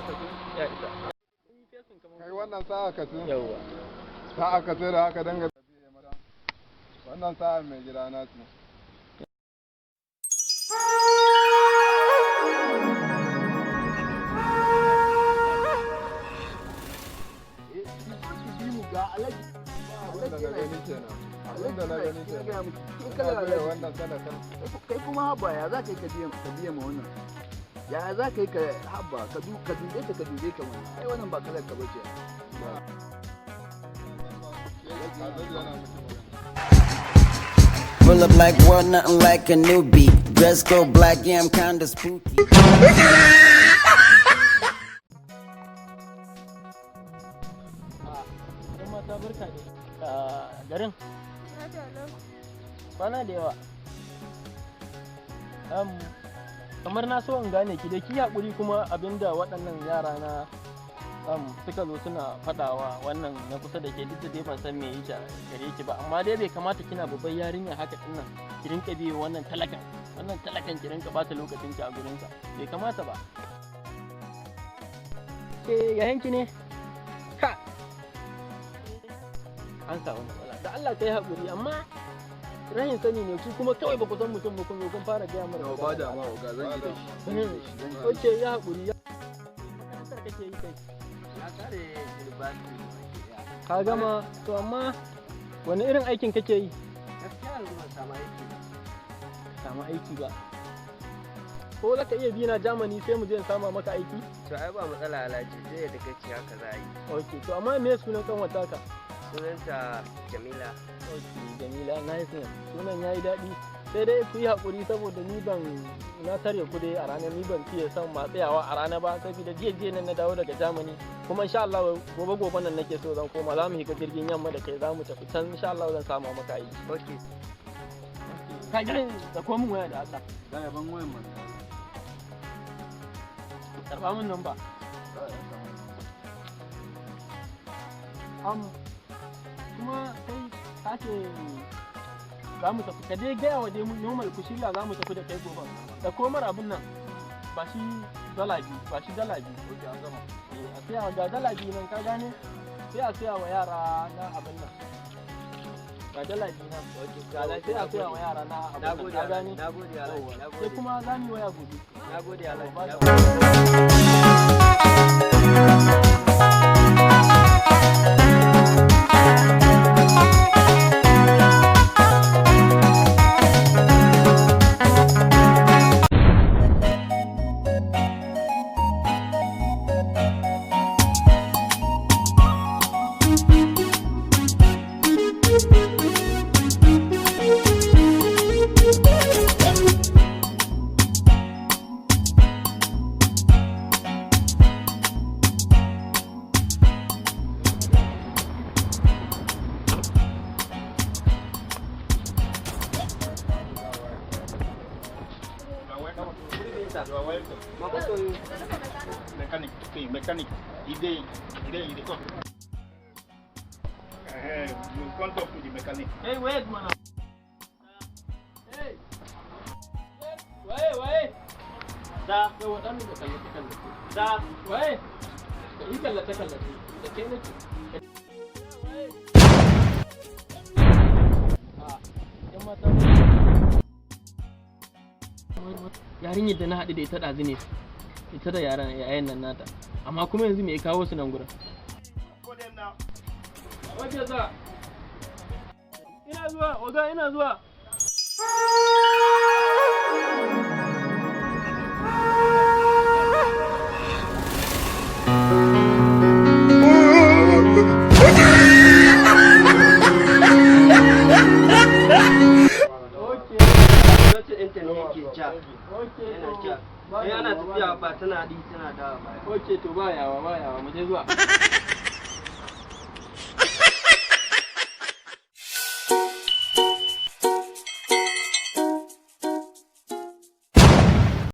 ka zo ya isa. Kai wannan sa'a ka tun. Yawwa. Sa'a ka sai da haka danga. Wannan sa'a mai gida na ce. Kai kuma haba ya za ka yi ka biya ma wannan ya za ka yi ka haba ka dube ta ka dube ka wannan ai wannan ba kalar ka bace Pull up like what, nothing like a newbie. Dress code black, yeah, I'm kinda spooky. Mata barka ne. Garin? Kwana da yawa. Kamar na so in gane ki da ki haƙuri kuma abinda waɗannan yara na suka zo suna faɗawa wannan na kusa da ke duk da dai ban san me yake gare ki ba amma dai bai kamata kina babbar yarinya haka din nan ki rinka biye wannan talakan ki rinka bata lokacin ki a gurin sa bai kamata ba ke yayin ki ne ka an samu matsala da Allah kai haƙuri amma rahin sani ne ku kuma kawai ba ku san mutum ba kun fara gaya mana ba da ma ga zan yi da shi oke ya haƙuri ya kake yi kai ka gama to amma wani irin aikin kake yi? gaskiya yanzu ban samu aiki ba ko za ka iya bi na Germany sai mu je in sama maka aiki? to ai ba matsala alhaji zai da kace haka za a yi ok to amma me sunan kanwata ka? sunanta Jamila. ok Jamila nice name sunan yayi daɗi sai dai ku yi haƙuri saboda ni ban na tare ku dai a ranar ni ban fiye son ma tsayawa a rana ba saboda jiya nan na dawo daga Germany kuma insha Allah gobe nan nake so zan koma za mu higa jirgin yamma da kai za mu tafi can insha Allah zan samu maka aiki okay ka gani da komin waya da Allah da yaban wayan man karba min nan ba kuma sai kace za mu tafi ka dai gaya wa dai normal ku shirya za mu tafi da kai gobe da komar abin nan ba shi dala biyu oke an gama a siya ga dala biyu nan ka gane sai a siya wa yara na abin nan ga dala biyu nan sai a siya wa yara na abin nan ka gane sai kuma za mu yi waya gobe nagode Allah Mechanic, idée quoi. You can't talk to the mechanic. Hey, wait, man. Hey. Wait. Da, yau wadannan da kallace. Da, wait. Da yi kallace. Da ke nake. Yan mata. Yarinyar da na haɗu da ita ɗazu ne. Ita da yayan nan nata. Amma kuma yanzu me ya kawo su nan gurin? Wace za? Ina zuwa, oga ina zuwa. yana tafiya ba tana di tana dawa. Oke to ba yawa mu je zuwa.